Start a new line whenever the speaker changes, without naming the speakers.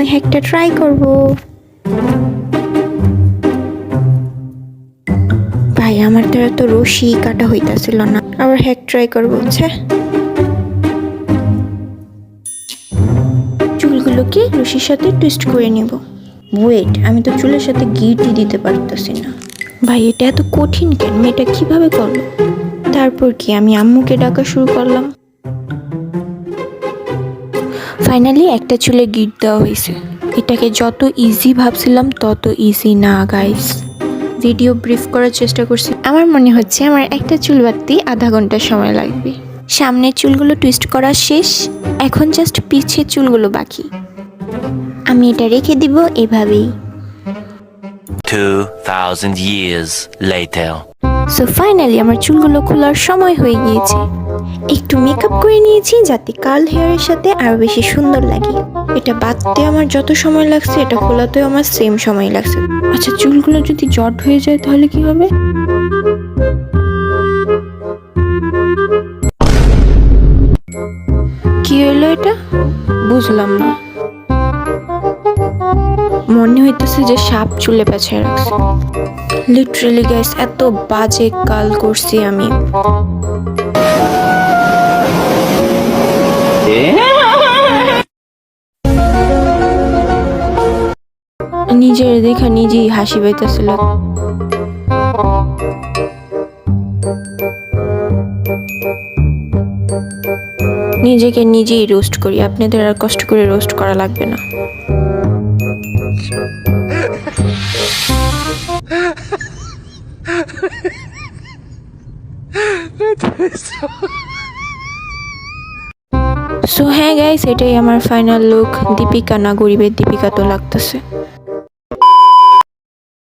ওই হ্যাকটা ট্রাই করব। ভাই আমার দ্বারা তো রশি কাটা হইতাছিল না, আবার হ্যাক ট্রাই করবো হচ্ছে। চুলগুলোকে রশির সাথে টুইস্ট করে নিব। ওয়েট, আমি তো চুলের সাথে গিঁটই দিতে পারতেছি না। ভাই এটা এত কঠিন কেন, মেয়েটা কিভাবে করলো? তারপর কি আমি আম্মুকে ডাকা শুরু করলাম। ফাইনালি একটা চুলে গিট দেওয়া হয়েছে। এটাকে যত ইজি ভাবছিলাম তত ইজি না গাইস। ভিডিও ব্রিফ করার চেষ্টা করছি। আমার মনে হচ্ছে আমার একটা চুল বাঁধতে আধা ঘন্টা সময় লাগবে। সামনের চুলগুলো টুইস্ট করা শেষ, এখন জাস্ট পিছের চুলগুলো বাকি। আমি এটা রেখে দিব এভাবেই।
2000 years later.
সো ফাইনালি আমার চুলগুলো খোলার সময় হয়ে গিয়েছে। একটু মেকআপ করে নিয়েছি যাতে কার্ল হেয়ারের সাথে আরো বেশি সুন্দর লাগে। এটা বাঁধতে আমার যত সময় লাগছে এটা খোলাতেও আমার সেম সময় লাগছে। আচ্ছা, চুলগুলো যদি জট হয়ে যায় তাহলে কি হবে? কি হলো এটা? বুঝলাম না। মনে হইতেছে যে সাপ চুলে পেঁচায় রাখছে। লিটারালি গাইস, এত বাজে কাল করছি আমি। নিজের দেখা নিজেই হাসি পাইতেছিল। নিজেকে নিজেই রোস্ট করি, আপনাদের আর কষ্ট করে রোস্ট করা লাগবে না। সো হ্যাঁ গাইস, এটাই আমার ফাইনাল লুক। দীপিকা না, গরিবের দীপিকা তো লাগতেছে।